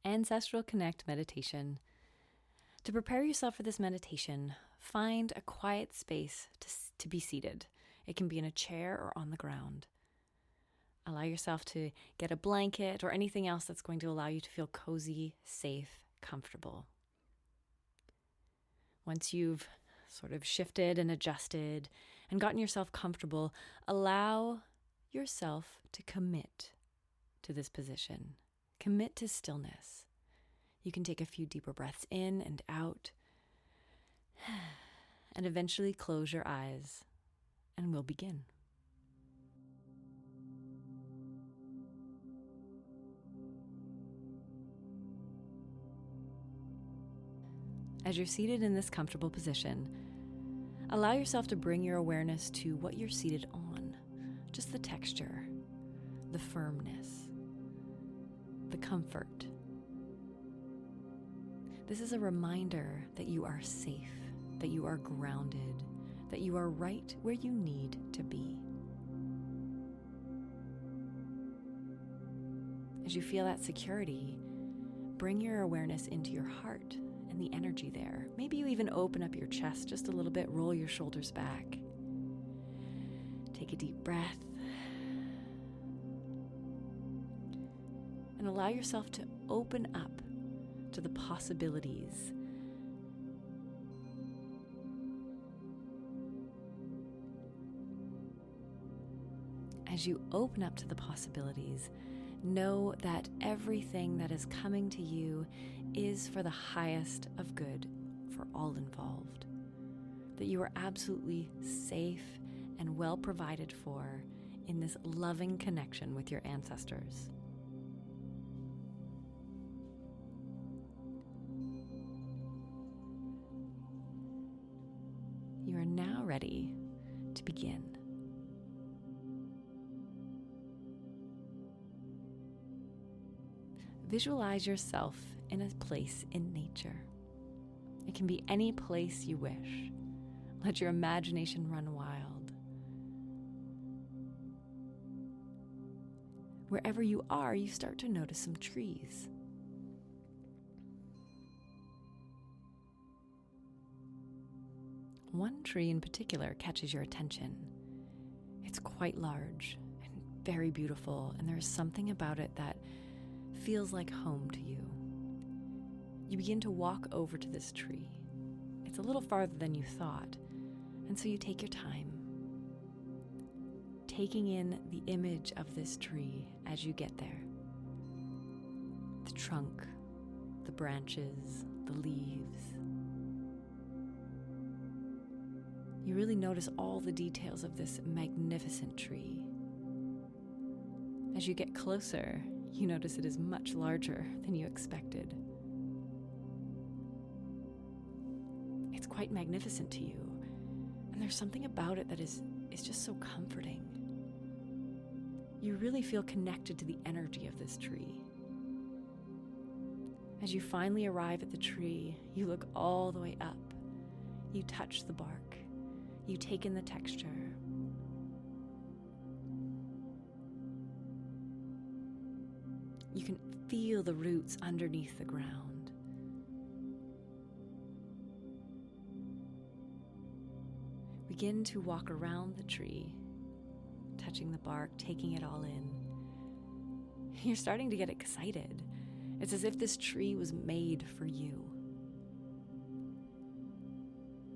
Ancestral Connect meditation. To prepare yourself for this meditation, find a quiet space to be seated. It can be in a chair or on the ground. Allow yourself to get a blanket or anything else that's going to allow you to feel cozy, safe, comfortable. Once you've sort of shifted and adjusted and gotten yourself comfortable, allow yourself to commit to this position. Commit to stillness. You can take a few deeper breaths in and out, and eventually close your eyes, and we'll begin. As you're seated in this comfortable position, allow yourself to bring your awareness to what you're seated on, just the texture, the firmness, the comfort. This is a reminder that you are safe, that you are grounded, that you are right where you need to be. As you feel that security, bring your awareness into your heart and the energy there. Maybe you even open up your chest just a little bit, roll your shoulders back. Take a deep breath. And allow yourself to open up to the possibilities. As you open up to the possibilities, know that everything that is coming to you is for the highest of good for all involved. That you are absolutely safe and well provided for in this loving connection with your ancestors. You are now ready to begin. Visualize yourself in a place in nature. It can be any place you wish. Let your imagination run wild. Wherever you are, you start to notice some trees. One tree in particular catches your attention. It's quite large and very beautiful, and there is something about it that feels like home to you. You begin to walk over to this tree. It's a little farther than you thought, and so you take your time, taking in the image of this tree as you get there. The trunk, the branches, the leaves. You really notice all the details of this magnificent tree. As you get closer, you notice it is much larger than you expected. It's quite magnificent to you, and there's something about it that is just so comforting. You really feel connected to the energy of this tree. As you finally arrive at the tree, you look all the way up. You touch the bark. You take in the texture. You can feel the roots underneath the ground. Begin to walk around the tree, touching the bark, taking it all in. You're starting to get excited. It's as if this tree was made for you.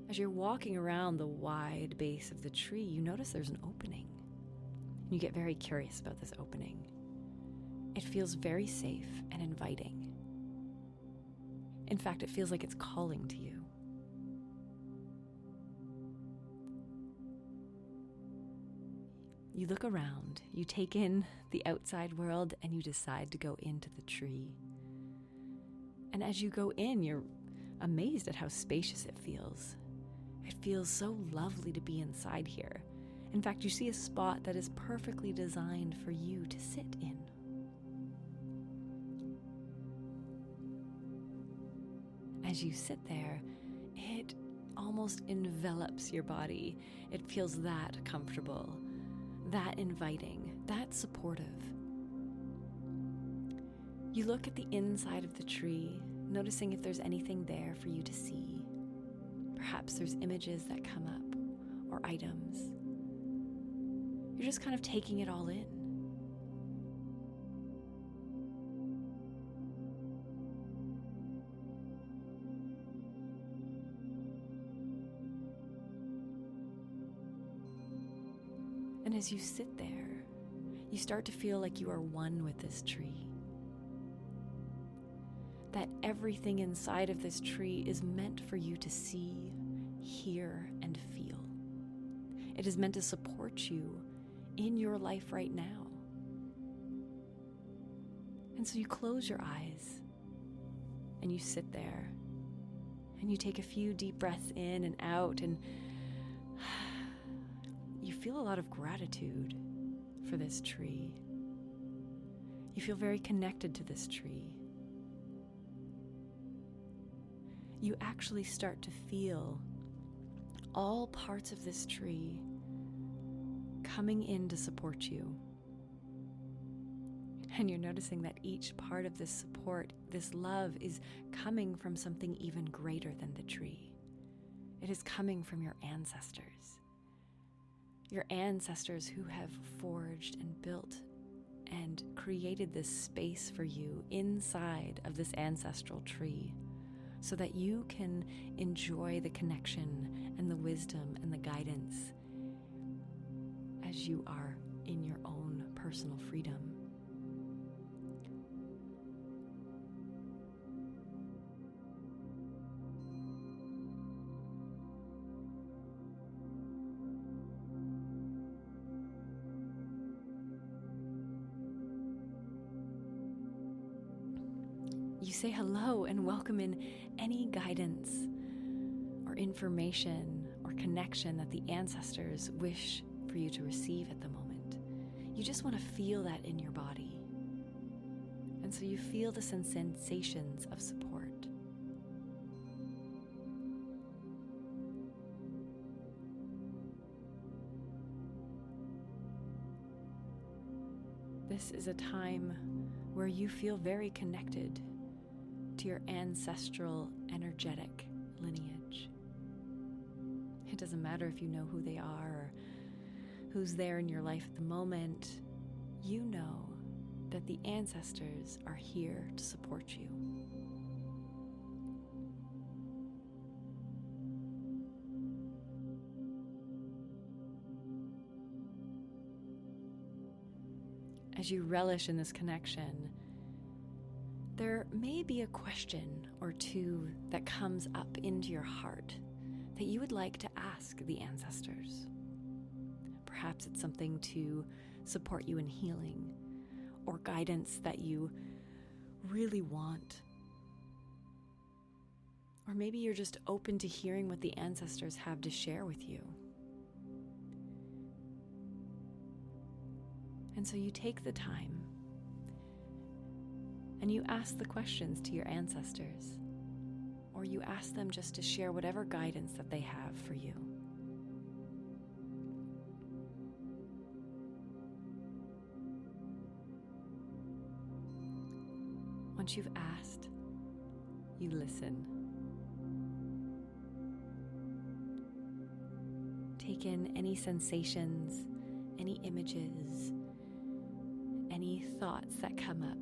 As you're walking around the wide base of the tree, you notice there's an opening. And you get very curious about this opening. It feels very safe and inviting. In fact, it feels like it's calling to you. You look around, you take in the outside world, and you decide to go into the tree. And as you go in, you're amazed at how spacious it feels. It feels so lovely to be inside here. In fact, you see a spot that is perfectly designed for you to sit in. As you sit there, it almost envelops your body. It feels that comfortable, that inviting, that supportive. You look at the inside of the tree, noticing if there's anything there for you to see. Perhaps there's images that come up or items. You're just kind of taking it all in. And as you sit there, you start to feel like you are one with this tree. That everything inside of this tree is meant for you to see, hear, and feel. It is meant to support you in your life right now. And so you close your eyes and you sit there and you take a few deep breaths in and out, and you feel a lot of gratitude for this tree. You feel very connected to this tree. You actually start to feel all parts of this tree coming in to support you. And you're noticing that each part of this support, this love, is coming from something even greater than the tree. It is coming from your ancestors. Your ancestors who have forged and built and created this space for you inside of this ancestral tree, so that you can enjoy the connection and the wisdom and the guidance as you are in your own personal freedom. You say hello and welcome in any guidance or information or connection that the ancestors wish for you to receive at the moment. You just want to feel that in your body. And so you feel the sensations of support. This is a time where you feel very connected to your ancestral energetic lineage. It doesn't matter if you know who they are or who's there in your life at the moment. You know that the ancestors are here to support you. As you relish in this connection, there may be a question or two that comes up into your heart that you would like to ask the ancestors. Perhaps it's something to support you in healing, or guidance that you really want. Or maybe you're just open to hearing what the ancestors have to share with you. And so you take the time and you ask the questions to your ancestors, or you ask them just to share whatever guidance that they have for you. Once you've asked, you listen. Take in any sensations, any images, any thoughts that come up.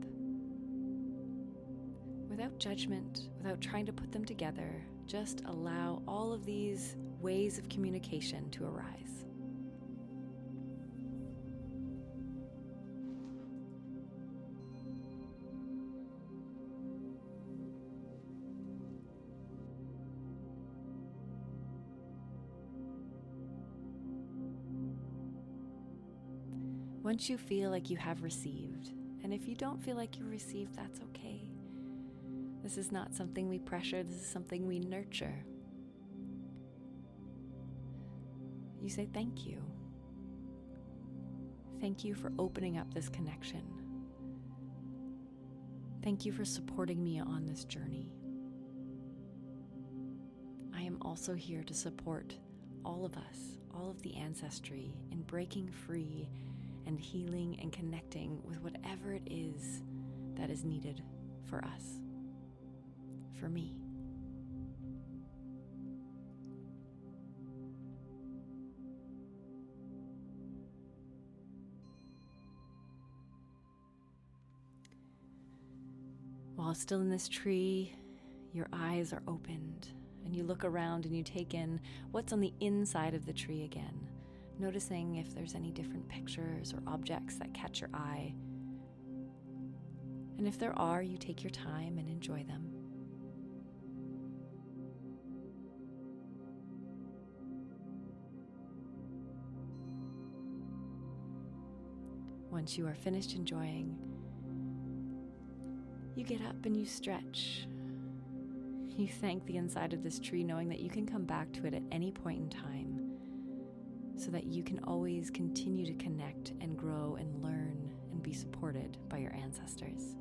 Without judgment, without trying to put them together, just allow all of these ways of communication to arise. Once you feel like you have received, and if you don't feel like you received, that's okay. This is not something we pressure, this is something we nurture. You say thank you. Thank you for opening up this connection. Thank you for supporting me on this journey. I am also here to support all of us, all of the ancestry, in breaking free and healing and connecting with whatever it is that is needed for us, for me. While still in this tree, your eyes are opened and you look around and you take in what's on the inside of the tree again, noticing if there's any different pictures or objects that catch your eye. And if there are, you take your time and enjoy them. Once you are finished enjoying, you get up and you stretch. You thank the inside of this tree, knowing that you can come back to it at any point in time, so that you can always continue to connect and grow and learn and be supported by your ancestors.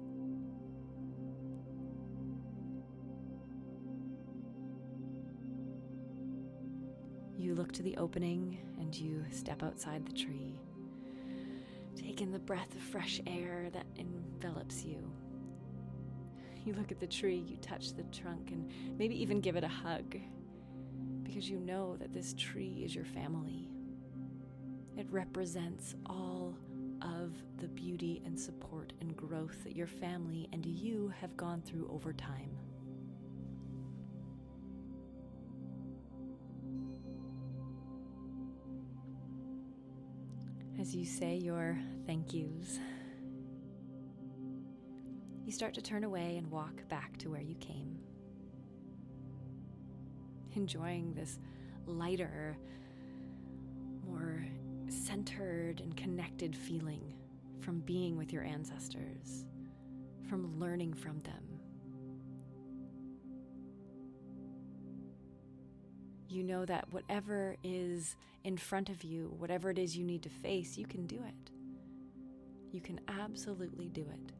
You look to the opening and you step outside the tree. Take in the breath of fresh air that envelops you. You look at the tree, you touch the trunk, and maybe even give it a hug, because you know that this tree is your family. It represents all of the beauty and support and growth that your family and you have gone through over time. As you say your thank yous, you start to turn away and walk back to where you came, enjoying this lighter, more centered and connected feeling from being with your ancestors, from learning from them. You know that whatever is in front of you, whatever it is you need to face, you can do it. You can absolutely do it.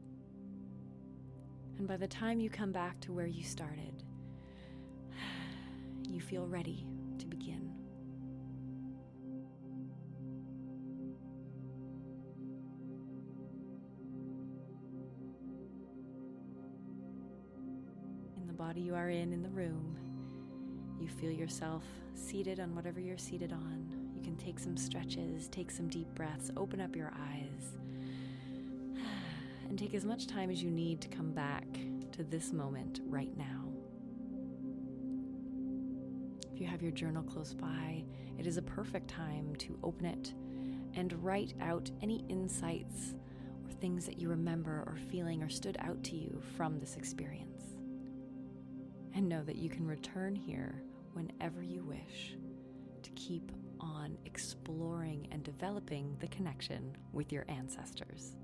And by the time you come back to where you started, you feel ready to begin. In the body you are in the room, you feel yourself seated on whatever you're seated on. You can take some stretches, take some deep breaths, open up your eyes, and take as much time as you need to come back to this moment right now. If you have your journal close by, it is a perfect time to open it and write out any insights or things that you remember or feeling or stood out to you from this experience. And know that you can return here whenever you wish to keep on exploring and developing the connection with your ancestors.